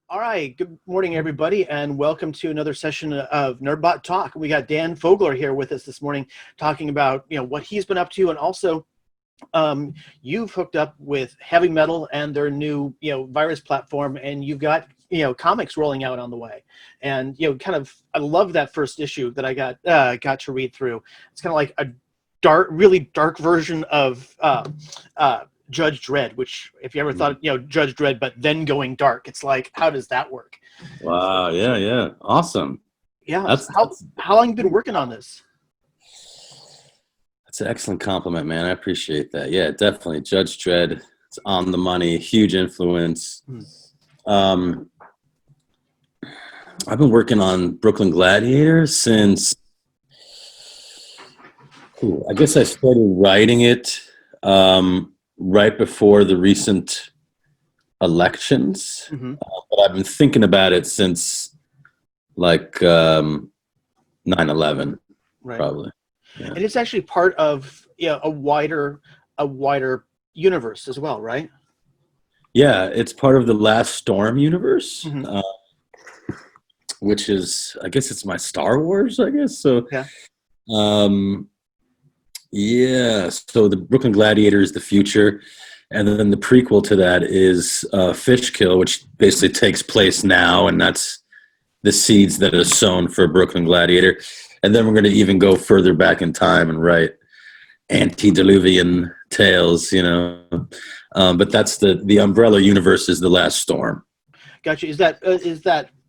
All right, good morning, everybody, and welcome to another session of Nerdbot Talk. We got Dan Fogler here with us this morning, talking about what he's been up to, and also you've hooked up with Heavy Metal and their new virus platform, and you've got comics rolling out on the way. And I love that first issue that I got to read through. It's kind of like a really dark version of Judge Dredd, which if you ever thought, Judge Dredd, but then going dark, it's like, how does that work? Wow. Yeah. Awesome. Yeah. How long have you been working on this? That's an excellent compliment, man. I appreciate that. Yeah, definitely. Judge Dredd, it's on the money, huge influence. I've been working on Brooklyn Gladiator since, I guess I started writing it right before the recent elections. But I've been thinking about it since like 9/11, right. Probably. Yeah. And it's actually part of a wider universe as well, right? Yeah, it's part of the Last Storm universe, which is, I guess it's my Star Wars, I guess. So, yeah. So the Brooklyn Gladiator is the future. And then the prequel to that is Fishkill, which basically takes place now. And that's the seeds that are sown for Brooklyn Gladiator. And then we're going to even go further back in time and write antediluvian tales, but that's the umbrella universe is the Last Storm. Gotcha. Is that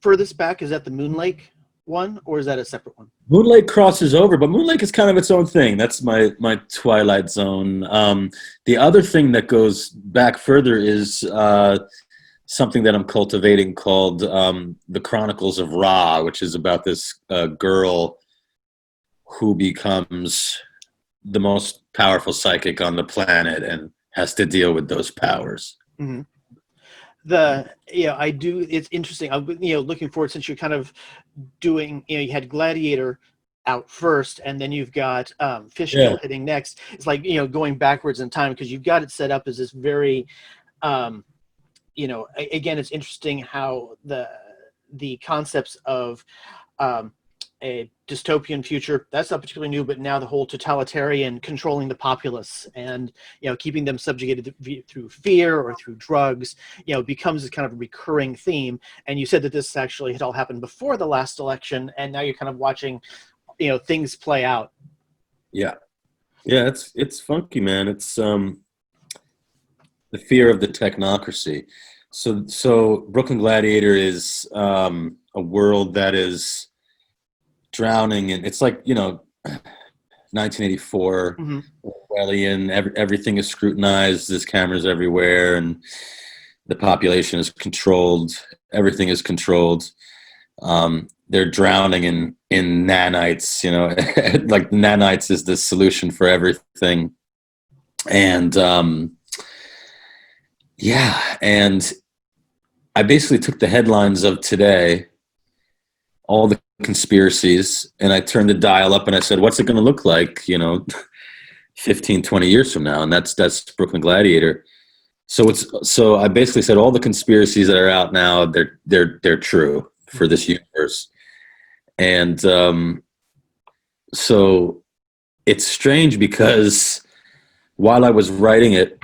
furthest back? Is that the Moon Lake one, or is that a separate one? Moon Lake crosses over, but Moon Lake is kind of its own thing. That's my Twilight Zone. The other thing that goes back further is something that I'm cultivating called The Chronicles of Ra, which is about this girl who becomes the most powerful psychic on the planet and has to deal with those powers. Mm-hmm. It's interesting. I've been looking forward, since you're kind of doing, you had Gladiator out first, and then you've got Fishkill hitting next. It's like going backwards in time, because you've got it set up as this very again, it's interesting how the concepts of a dystopian future, that's not particularly new, but now the whole totalitarian controlling the populace and keeping them subjugated through fear or through drugs becomes this kind of a recurring theme. And you said that this actually had all happened before the last election, and now you're kind of watching things play out. It's funky, man. It's the fear of the technocracy. So Brooklyn Gladiator is a world that is drowning, and it's like 1984 Orwellian. Everything is scrutinized. There's cameras everywhere, and the population is controlled. Everything is controlled. They're drowning in nanites. Like nanites is the solution for everything. And and I basically took the headlines of today, all the conspiracies, and I turned the dial up and I said, what's it going to look like 15, 20 years from now? And that's Brooklyn Gladiator. So I basically said all the conspiracies that are out now, they're true for this universe. And so it's strange, because while I was writing it,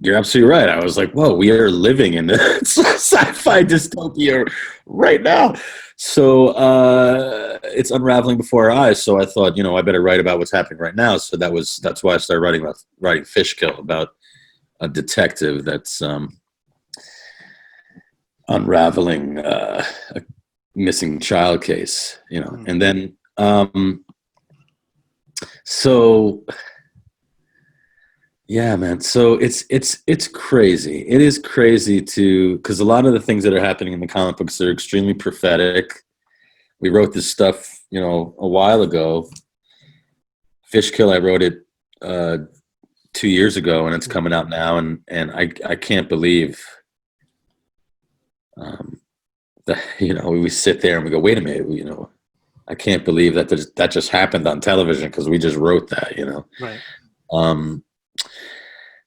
you're absolutely right. I was like, whoa, we are living in a sci-fi dystopia right now. So it's unraveling before our eyes. So I thought, I better write about what's happening right now. So that's why I started writing Fishkill, about a detective that's unraveling a missing child case, and then yeah, man. So it's crazy. It is crazy because a lot of the things that are happening in the comic books are extremely prophetic. We wrote this stuff, a while ago. Fishkill, I wrote it 2 years ago, and it's coming out now, and I can't believe that we sit there and we go, wait a minute, I can't believe that that just happened on television, because we just wrote that, Right.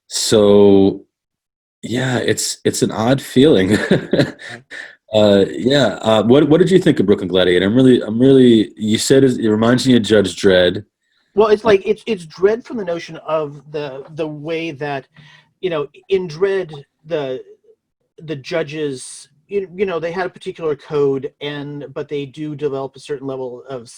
So Yeah, it's an odd feeling. Right. Yeah. What did you think of Brooklyn Gladiator? I'm really. You said it reminds me of Judge Dredd. Well, it's like it's dread from the notion of the way that, in dread the judges, they had a particular code, but they do develop a certain level of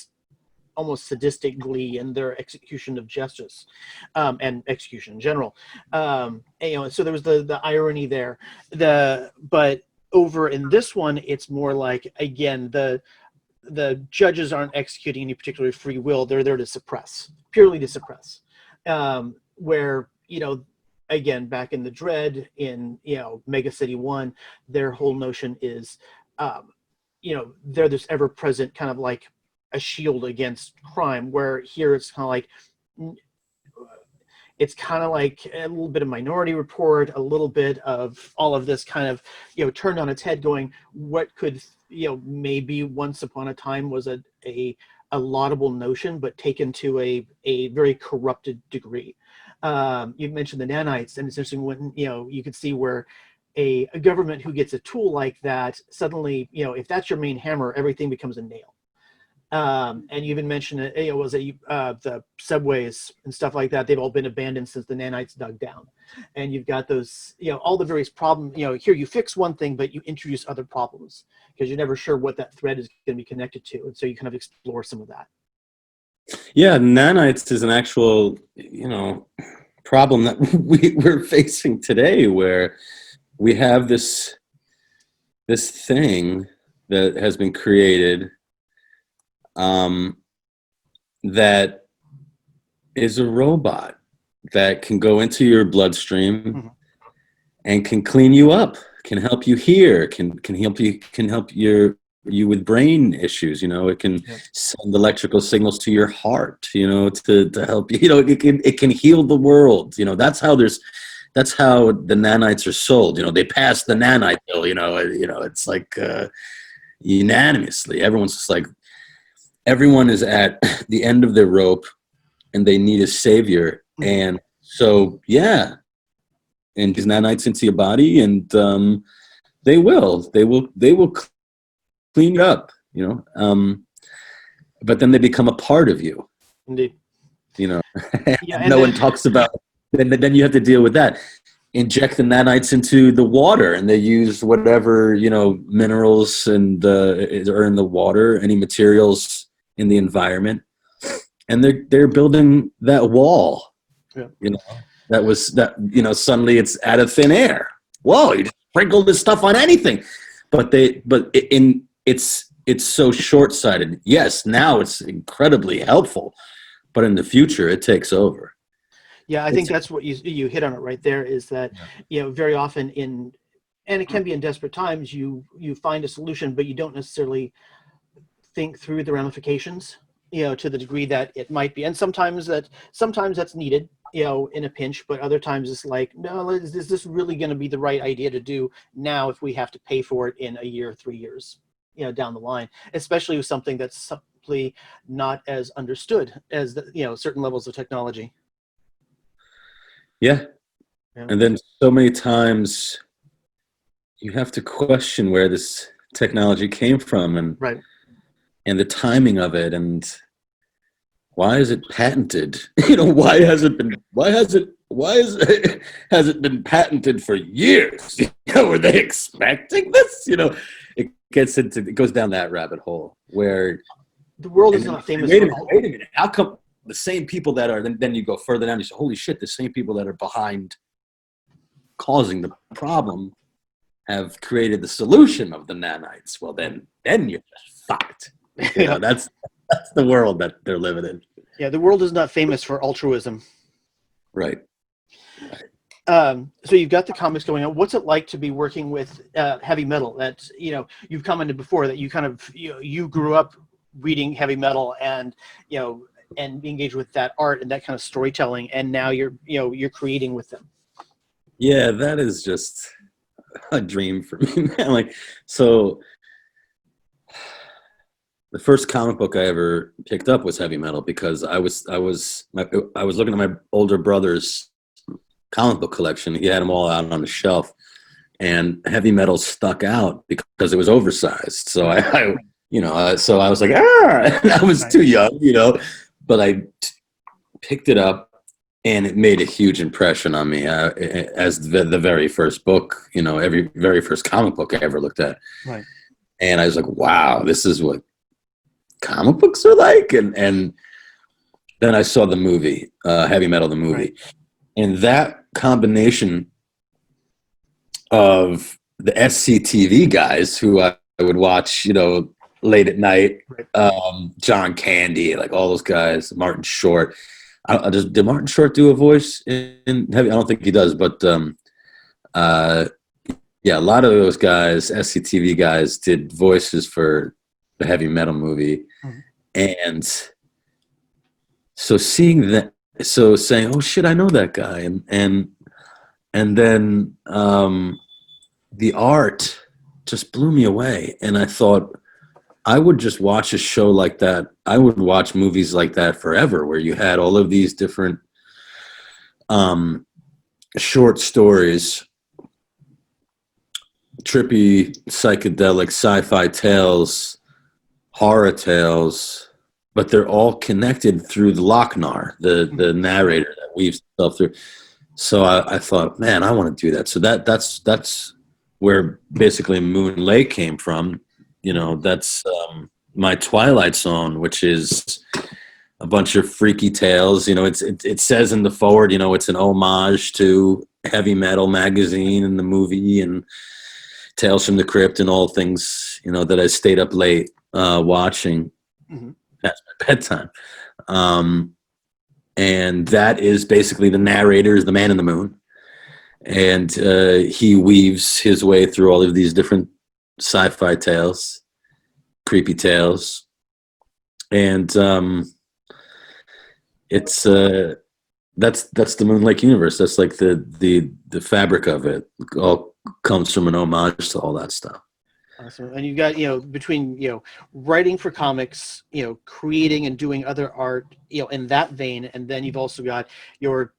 almost sadistic glee in their execution of justice, and execution in general. So there was the irony there. But over in this one, it's more like, again, the judges aren't executing any particular free will. They're there to suppress, purely to suppress. Where, again, back in the Dread, in, Mega City 1, their whole notion is, they're this ever-present kind of like a shield against crime, where here it's kind of like a little bit of Minority Report, a little bit of all of this kind of, turned on its head, going, what could, maybe once upon a time was a laudable notion, but taken to a very corrupted degree. You mentioned the nanites, and it's interesting when, you could see where a government who gets a tool like that, suddenly, if that's your main hammer, everything becomes a nail. And you even mentioned the subways and stuff like that. They've all been abandoned since the nanites dug down. And you've got those, all the various problems. Here you fix one thing, but you introduce other problems because you're never sure what that thread is going to be connected to. And so you kind of explore some of that. Yeah, nanites is an actual, problem that we're facing today, where we have this thing that has been created, that is a robot that can go into your bloodstream, mm-hmm. and can clean you up, can help you hear, can help you with brain issues. It can send electrical signals to your heart, to help you. It can heal the world. That's how the nanites are sold. They pass the nanite bill. It's like unanimously, everyone's just like, everyone is at the end of their rope and they need a savior. Mm-hmm. And so, yeah. And these nanites into your body, and they will clean you up, but then they become a part of you. Indeed. No one talks about, then you have to deal with that. Inject the nanites into the water, and they use whatever, minerals and are in the water, any materials in the environment, and they're building that wall. Suddenly it's out of thin air. Whoa, you just sprinkle this stuff on anything. But it's so short-sighted. Yes, now it's incredibly helpful, but in the future it takes over. Yeah, I think that's what you hit on it right there, is that, very often and it can be in desperate times, you find a solution, but you don't necessarily think through the ramifications, to the degree that it might be. And sometimes that's needed, in a pinch, but other times it's like, no, is this really going to be the right idea to do now if we have to pay for it in a year, 3 years, down the line, especially with something that's simply not as understood as certain levels of technology. Yeah. And then so many times you have to question where this technology came from, and right. And the timing of it, and why is it patented? Why has it been patented for years? Were they expecting this? It goes down that rabbit hole where the world is not famous. Wait a minute. How come the same people that are, then you go further down, you say, holy shit, the same people that are behind causing the problem have created the solution of the nanites. Well, then you're just fucked. That's the world that they're living in. Yeah, the world is not famous for altruism. Right. So you've got the comics going on. What's it like to be working with heavy metal? That you've commented before that you kind of you grew up reading heavy metal and and being engaged with that art and that kind of storytelling, and now you're creating with them. Yeah, that is just a dream for me, man. So the first comic book I ever picked up was heavy metal, because I was looking at my older brothers comic book collection. He had them all out on the shelf, and Heavy Metal stuck out because it was oversized. So so I was like, I was too young, but I picked it up, and it made a huge impression on me as the very first book, every very first comic book I ever looked at. Right. And I was like, wow, this is what comic books are like. And then I saw the movie, Heavy Metal, the movie. Right. And that combination of the SCTV guys who I would watch, late at night, right. John Candy, like all those guys, Martin Short. Did Martin Short do a voice in Heavy? I don't think he does, but yeah, a lot of those guys, SCTV guys, did voices for the Heavy Metal movie. Mm-hmm. And so seeing that, so saying, oh shit, I know that guy. And then the art just blew me away. And I thought I would just watch a show like that. I would watch movies like that forever, where you had all of these different short stories, trippy, psychedelic, sci-fi tales, horror tales, but they're all connected through the Lochnar, the narrator that weaves himself through. So I thought, man, I want to do that. So that's where basically Moon Lake came from. That's my Twilight Zone, which is a bunch of freaky tales. It says in the forward, it's an homage to Heavy Metal magazine and the movie and Tales from the Crypt and all things, that I stayed up late watching past my bedtime. And that is basically the narrator is the man in the moon. And he weaves his way through all of these different sci-fi tales, creepy tales. And it's that's the Moon Lake universe. That's like the fabric of it. All comes from an homage to all that stuff. Awesome. And you've got, between, writing for comics, creating and doing other art, in that vein. And then you've also got your,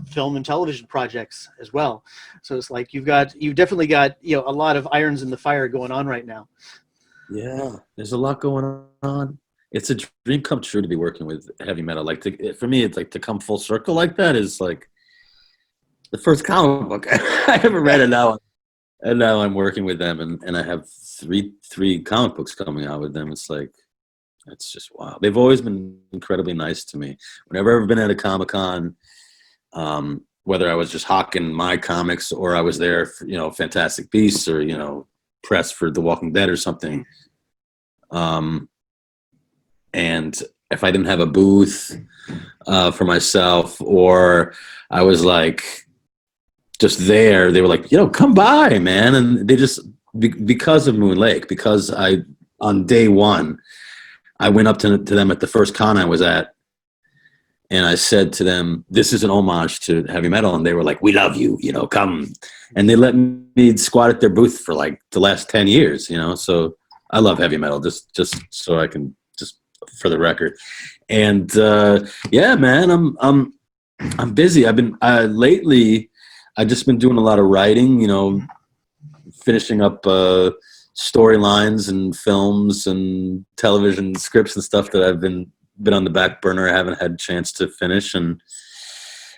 film and television projects as well. So it's like you've definitely got, a lot of irons in the fire going on right now. Yeah, there's a lot going on. It's a dream come true to be working with Heavy Metal. Like for me, it's like to come full circle like that is like the first comic book I ever read, and now I'm working with them, and I have three comic books coming out with them. It's like, it's just wow. They've always been incredibly nice to me. Whenever I've ever been at a Comic-Con, whether I was just hawking my comics or I was there for, Fantastic Beasts or, press for The Walking Dead or something. And if I didn't have a booth for myself, or I was like just there, they were like, come by, man. And they just, because of Moon Lake, because on day one, I went up to them at the first con I was at, and I said to them, this is an homage to Heavy Metal. And they were like, we love you, come. And they let me squat at their booth for like the last 10 years, so I love Heavy Metal, just so I can, just for the record. And yeah, man, I'm busy. I've been lately, I've just been doing a lot of writing, finishing up storylines and films and television scripts and stuff that I've been on the back burner. I haven't had a chance to finish, and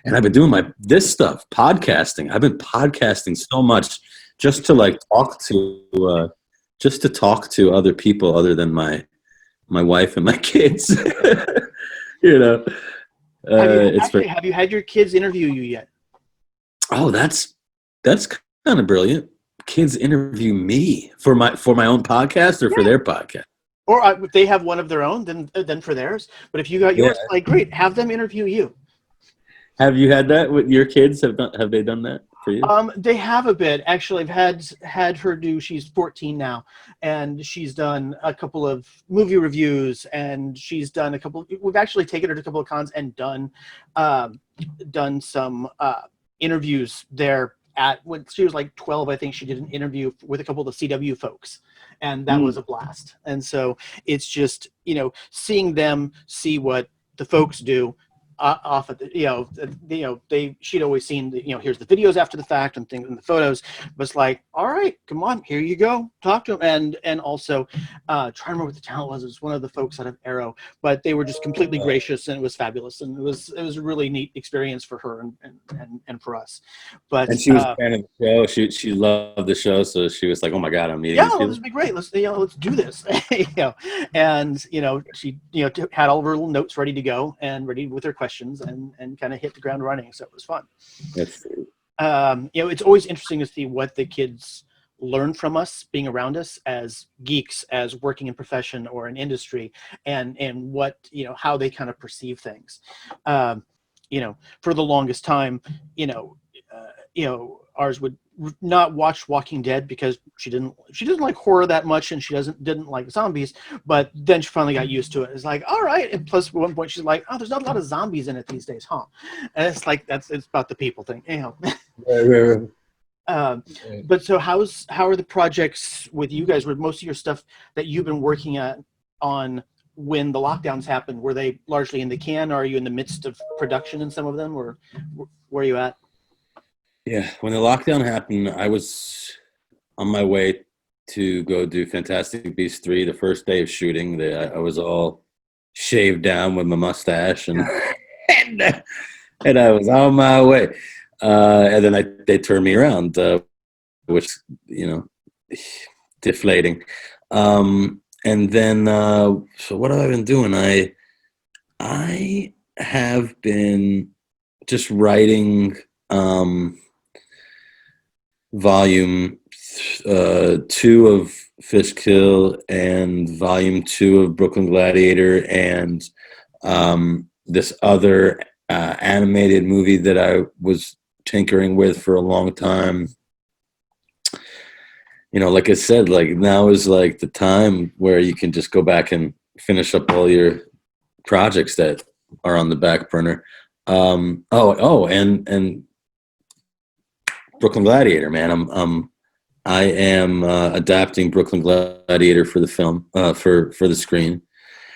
I've been doing this stuff, podcasting. I've been podcasting so much just to like talk to other people other than my wife and my kids. Have you had your kids interview you yet? Oh, that's kind of brilliant. Kids interview me for my own podcast or for their podcast. Or if they have one of their own, then for theirs. But if you got yours, like, great, have them interview you. Have you had that with your kids? Have they done that for you? They have a bit. Actually, I've had her do. She's 14 now, and she's done a couple of movie reviews, and she's done a couple. We've actually taken her to a couple of cons and done some interviews there. When she was like 12, I think she did an interview with a couple of the CW folks, and that was a blast. And so it's just, seeing them see what the folks do, off at the, she'd always seen here's the videos after the fact and things and the photos, was like, all right, come on, here you go, talk to him. And also trying to remember what the talent was. It was one of the folks out of Arrow, but they were just completely gracious, and it was fabulous, and it was a really neat experience for her and for us. But and she was a fan of the show. She loved the show, so she was like, "Oh my god, I'm meeting these people." This would be great. Let's do this. And she had all of her little notes ready to go and ready with her questions, and kind of hit the ground running. So it was fun. That's it's always interesting to see what the kids learn from us being around us as geeks, as working in profession or in industry, and what how they kind of perceive things. For the longest time, ours would not watch Walking Dead because she didn't like horror that much, and she didn't like zombies. But then she finally got used to it. It's like, all right. And plus, at one point, she's like, "Oh, there's not a lot of zombies in it these days, huh?" And it's like it's about the people thing, Right. But so how are the projects with you guys? Were most of your stuff that you've been working on when the lockdowns happened, were they largely in the can, or are you in the midst of production in some of them, or where are you at? Yeah, when the lockdown happened, I was on my way to go do Fantastic Beasts 3, the first day of shooting. I was all shaved down with my mustache, and and I was on my way. And then they turned me around, which, deflating. And then, so what have I been doing? I have been just writing volume 2 of Fishkill and volume 2 of Brooklyn Gladiator, and this other animated movie that I was tinkering with for a long time. Like I said, like now is like the time where you can just go back and finish up all your projects that are on the back burner. And Brooklyn Gladiator, man. I am adapting Brooklyn Gladiator for the film, for the screen.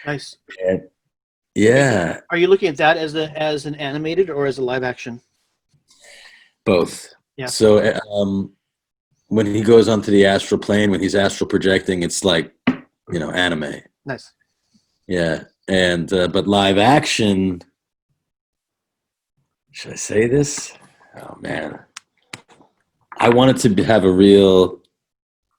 Nice. And, yeah. Are you looking at that as an animated or as a live action? Both. Yeah. So when he goes onto the astral plane, when he's astral projecting, it's like, anime. Nice. Yeah. And but live action, should I say this? Oh man. I wanted to have a real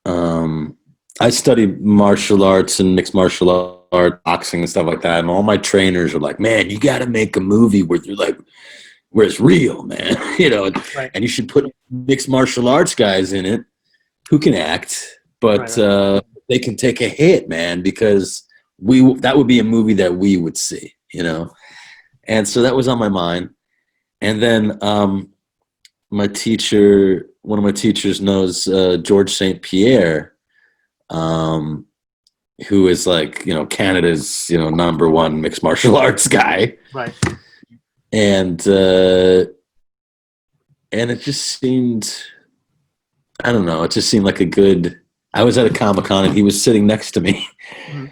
I studied martial arts and mixed martial art, boxing and stuff like that, and all my trainers were like, "Man, you got to make a movie where you're like, where it's real, man." Right. And you should put mixed martial arts guys in it who can act, but right. They can take a hit, man, because that would be a movie that we would see, And so that was on my mind. And then one of my teachers knows George St. Pierre, who is like, Canada's, #1 mixed martial arts guy. Right. And it just seemed, I don't know, it just seemed like I was at a Comic-Con and he was sitting next to me. Mm-hmm.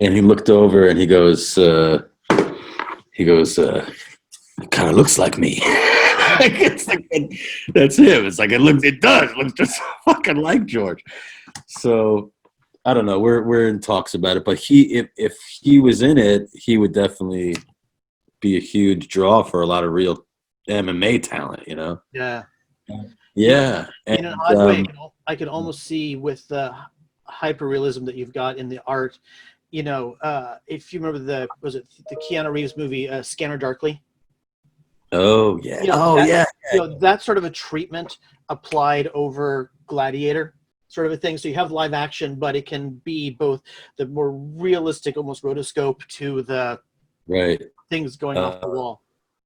And he looked over and he goes, it kind of looks like me. It's like, that's him. It's like, it does look just fucking like George. So I don't know. We're in talks about it, but if he was in it, he would definitely be a huge draw for a lot of real MMA talent, Yeah. Yeah. In an odd way, I could almost see with the hyper-realism that you've got in the art, if you remember was it the Keanu Reeves movie, Scanner Darkly? Oh, yeah. That's sort of a treatment applied over Gladiator sort of a thing. So you have live action, but it can be both the more realistic, almost rotoscope, to the things going off the wall.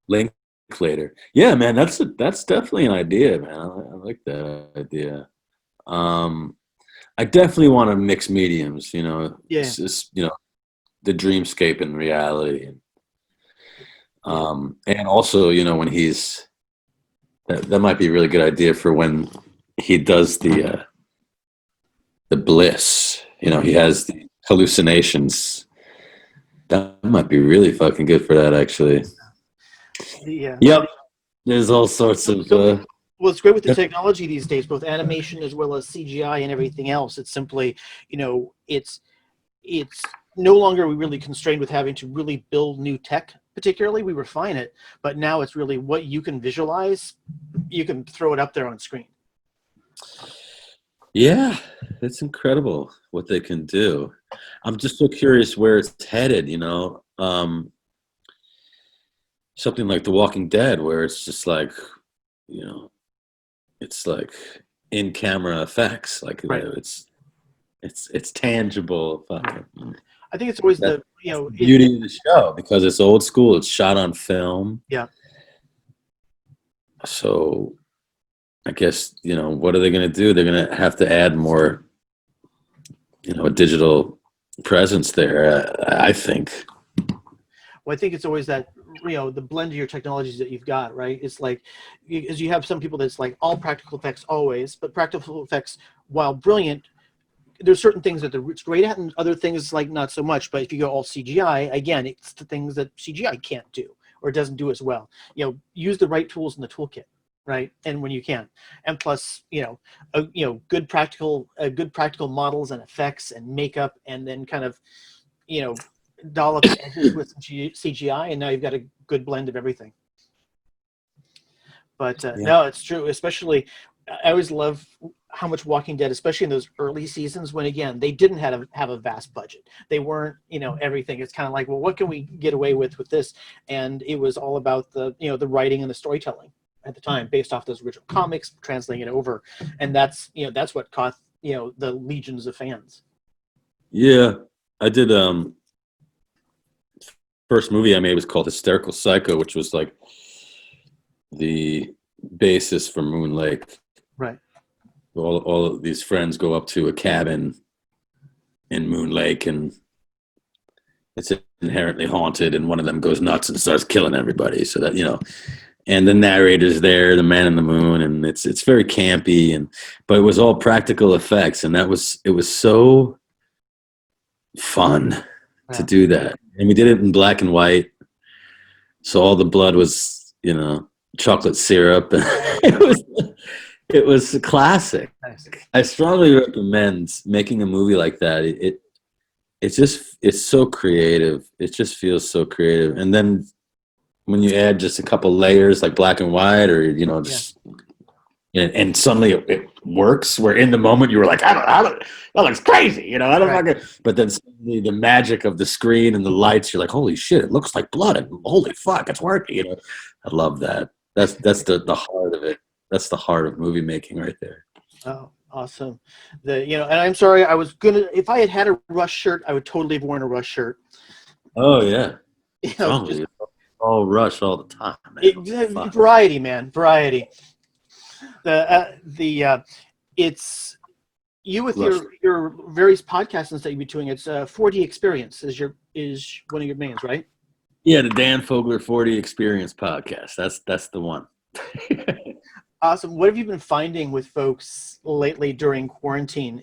Linklater. Yeah, man, that's definitely an idea, man. I like that idea. I definitely want to mix mediums, Yeah. It's just, the dreamscape and reality. And also, when he's, that might be a really good idea for when he does the bliss, he has the hallucinations. That might be really fucking good for that, actually. The Yep. There's all sorts of. well, it's great with the technology these days, both animation as well as CGI and everything else. It's simply, it's no longer we really constrained with having to really build new tech. Particularly, we refine it, but now it's really what you can visualize. You can throw it up there on screen. Yeah, it's incredible what they can do. I'm just so curious where it's headed. Something like The Walking Dead, where it's just like, it's like in camera effects, like right. it's tangible. I think it's always the beauty of the show because it's old school. It's shot on film. Yeah. So, I guess what are they going to do? They're going to have to add more, a digital presence there. I think. Well, I think it's always that the blend of your technologies that you've got, right? It's like, as you have some people that's like all practical effects always, but practical effects, while brilliant, there's certain things that it's great at, and other things like not so much. But if you go all CGI, again, it's the things that CGI can't do or doesn't do as well. Use the right tools in the toolkit, right? And when you can, and plus, good practical models and effects and makeup, and then kind of, dollop the edges with some CGI, and now you've got a good blend of everything. But no, it's true. Especially, I always love how much Walking Dead, especially in those early seasons, when again they didn't have a vast budget. They weren't, everything. It's kind of like, well, what can we get away with this? And it was all about the writing and the storytelling at the time, based off those original comics, translating it over, and that's what caught the legions of fans. Yeah, I did. First movie I made was called Hysterical Psycho, which was like the basis for Moon Lake. Right. All of these friends go up to a cabin in Moon Lake, and it's inherently haunted, and one of them goes nuts and starts killing everybody. So that and the narrator's there, the man in the moon, and it's very campy, but it was all practical effects, and it was so fun to do that. And we did it in black and white, so all the blood was chocolate syrup. It was a classic. Nice. I strongly recommend making a movie like that. It's so creative. It just feels so creative. And then when you add just a couple layers like black and white, or and suddenly it works. Where in the moment you were like, I don't that looks crazy, I don't fucking. But then suddenly the magic of the screen and the lights, you're like, holy shit, it looks like blood, and holy fuck, it's working. I love that. That's the heart of it. That's the heart of movie making right there. Oh, awesome. And I'm sorry, I was gonna, if I had a Rush shirt, I would totally have worn a Rush shirt. Oh yeah. All Rush all the time, man. Variety, man. Variety. It's you with Rush. your various podcasts that you've been doing. It's 4D Experience is one of your mains, right? Yeah, the Dan Fogler 4D Experience podcast. That's the one. Awesome. What have you been finding with folks lately during quarantine?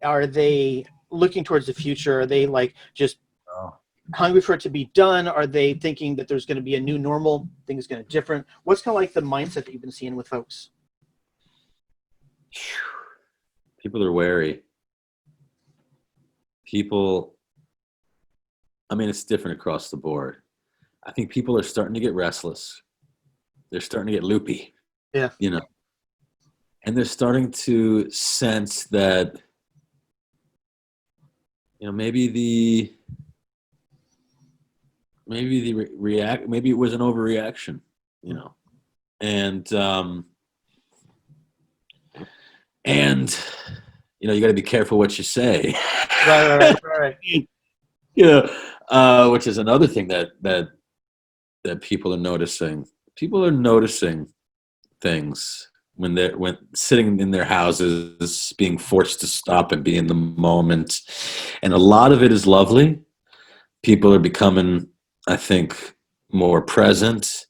Are they looking towards the future? Are they like just hungry for it to be done? Are they thinking that there's going to be a new normal, things going to be different? What's kind of like the mindset that you've been seeing with folks? People are wary. It's different across the board. I think people are starting to get restless. They're starting to get loopy. Yeah. And they're starting to sense that, maybe maybe it was an overreaction, and you got to be careful what you say. Right. Which is another thing that people are noticing. People are noticing things when sitting in their houses, being forced to stop and be in the moment, and a lot of it is lovely. People are becoming, I think, more present,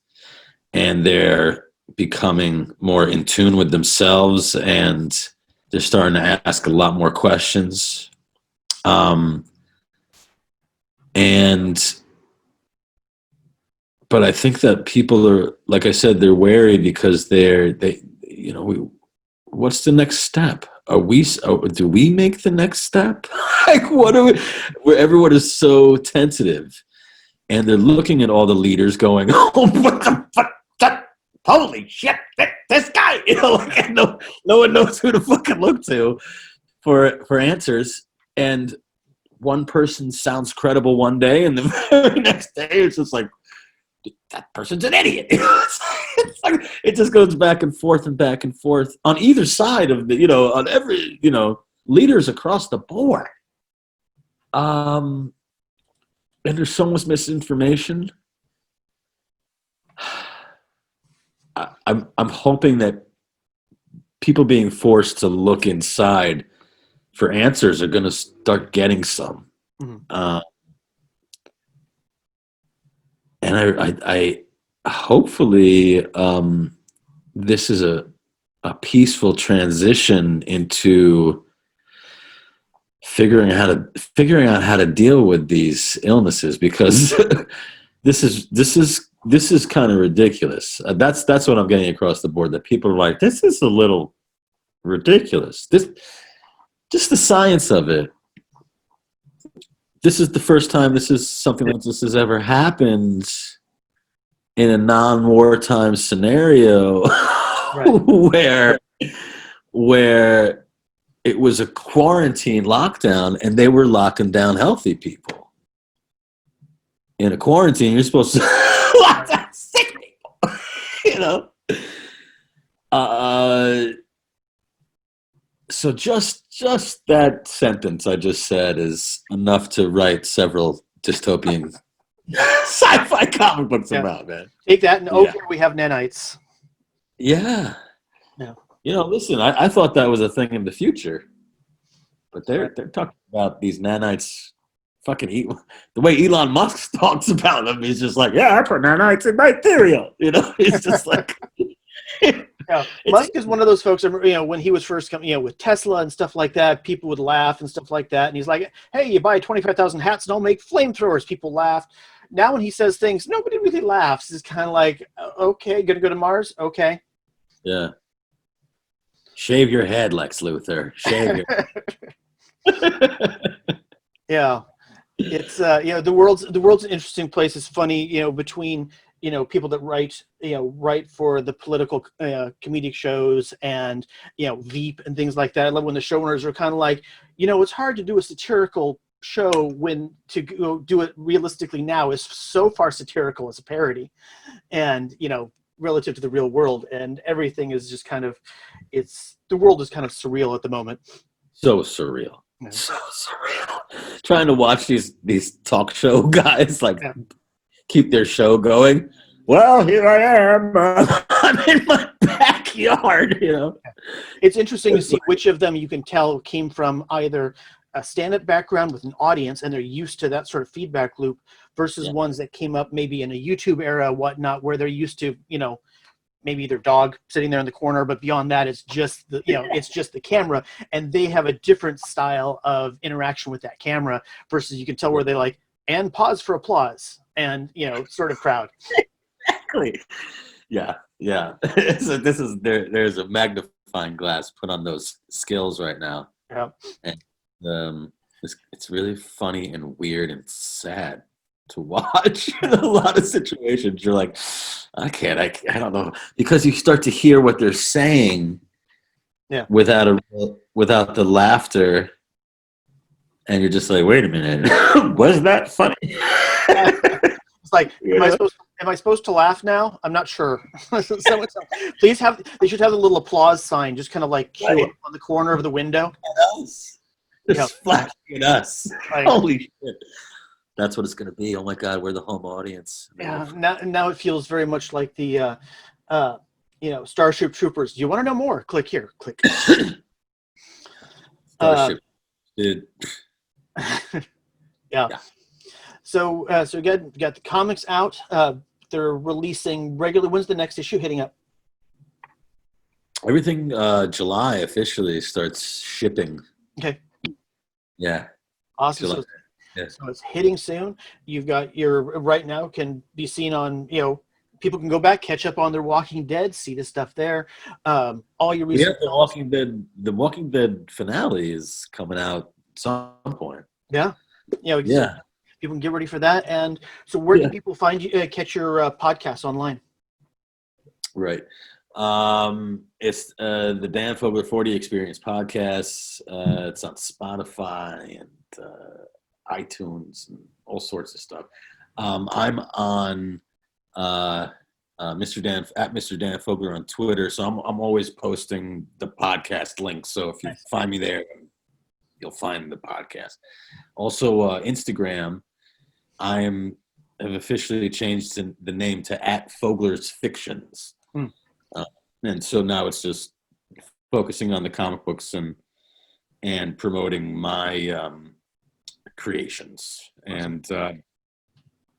and they're becoming more in tune with themselves, and they're starting to ask a lot more questions. And but I think that people are, like I said, they're wary because what's the next step? Do we make the next step? Like, what are we, where everyone is so tentative and they're looking at all the leaders going, oh, what the fuck? Holy shit, this guy, like, no one knows who to fucking look to for answers. And one person sounds credible one day and the very next day it's just like, that person's an idiot. It's like, it just goes back and forth on either side of the, on every, leaders across the board. And there's so much misinformation. I'm hoping that people being forced to look inside for answers are going to start getting some. Mm-hmm. And I hopefully this is a peaceful transition into figuring out how to deal with these illnesses, because this is kind of ridiculous. That's what I'm getting across the board, that people are like, this is a little ridiculous. Just the science of it. This is the first time something like this has ever happened in a non-wartime scenario. Right. where it was a quarantine lockdown and they were locking down healthy people. In a quarantine, you're supposed to lock down sick people, So just that sentence I just said is enough to write several dystopian sci-fi comic books about, man. Take that, and over we have nanites. Yeah. Listen, I thought that was a thing in the future, but they're talking about these nanites. Fucking the way Elon Musk talks about them, he's just like, I put nanites in my cereal. He's just like. Musk is one of those folks. When he was first coming, with Tesla and stuff like that, people would laugh and stuff like that. And he's like, "Hey, you buy 25,000 hats and I'll make flamethrowers." People laugh. Now, when he says things, nobody really laughs. It's kind of like, "Okay, gonna go to Mars? Okay." Yeah. Shave your head, Lex Luthor. Shave your. Yeah, it's the world's an interesting place. It's funny, between. People that write for the political comedic shows and, Veep and things like that. I love when the showrunners are kind of like, it's hard to do a satirical show when to go do it realistically now is so far satirical as a parody, and, relative to the real world, and everything is just kind of, the world is kind of surreal at the moment. So surreal. Yeah. So surreal. Trying to watch these talk show guys keep their show going. Well, here I am. I'm in my backyard, It's interesting to see which of them you can tell came from either a stand-up background with an audience and they're used to that sort of feedback loop versus ones that came up maybe in a YouTube era, whatnot, where they're used to, maybe their dog sitting there in the corner, but beyond that, it's just it's just the camera, and they have a different style of interaction with that camera versus you can tell where they like, and pause for applause. And sort of crowd. Exactly. Yeah. So there's a magnifying glass put on those skills right now. Yeah. And it's really funny and weird and sad to watch. In a lot of situations, you're like, I don't know, because you start to hear what they're saying. Yeah. Without the laughter, and you're just like, wait a minute, was that funny? It's like, am I supposed to laugh now? I'm not sure. Please they should have a little applause sign, just kind of like cue up on the corner of the window. Just flashing at us. Right. Holy shit. That's what it's going to be. Oh my God, we're the home audience. Yeah. Now it feels very much like the, Starship Troopers. Do you want to know more? Click here. Click. Starship. Dude. Yeah. So we got the comics out. They're releasing regularly. When's the next issue hitting up? Everything July officially starts shipping. Okay. Yeah. Awesome. Yeah. So it's hitting soon. You've got your right now can be seen on, people can go back, catch up on their Walking Dead, see the stuff there. All your Yeah, recent The Walking Dead finale is coming out at some point. Yeah. So Yeah. people can get ready for that. And so where Yeah. can people find you, catch your podcasts online? Right. It's the Dan Fogler 40 Experience podcast. It's on Spotify and iTunes and all sorts of stuff. I'm on Mr. Dan at Mr. Dan Fogler on Twitter, so I'm always posting the podcast links. So if you find me there, you'll find the podcast. Also, Instagram. Have officially changed the name to @Fogler's Fictions. And so now it's just focusing on the comic books and promoting my creations. And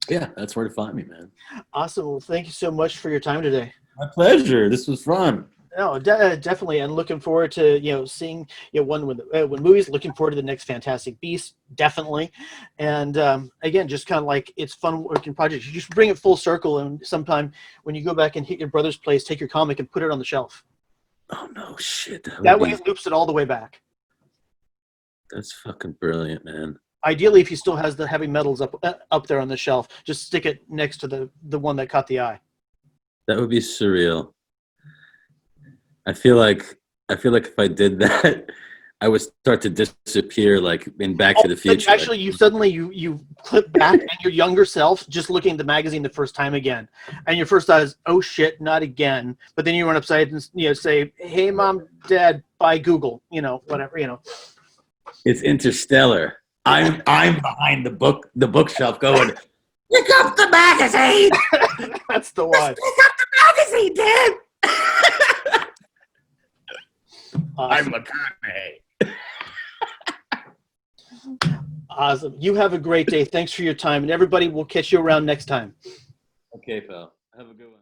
that's where to find me, man. Awesome. Well, thank you so much for your time today. My pleasure. This was fun. No, definitely, and looking forward to seeing when movies. Looking forward to the next Fantastic Beasts, definitely, and again, just kind of like it's fun working projects. You just bring it full circle, and sometime when you go back and hit your brother's place, take your comic and put it on the shelf. Oh no, shit! That way, it loops it all the way back. That's fucking brilliant, man. Ideally, if he still has the heavy metals up there on the shelf, just stick it next to the one that caught the eye. That would be surreal. I feel like if I did that, I would start to disappear, like in Back to the Future. Actually, you suddenly you clip back and your younger self just looking at the magazine the first time again, and your first thought is, "Oh shit, not again!" But then you run upside and say, "Hey, Mom, Dad, buy Google," whatever. It's Interstellar. I'm behind the bookshelf going, "Pick up the magazine." That's the one. Pick up the magazine, Dad. Awesome. I'm McConaughey. Awesome. You have a great day. Thanks for your time. And everybody, we'll catch you around next time. Okay, pal. Have a good one.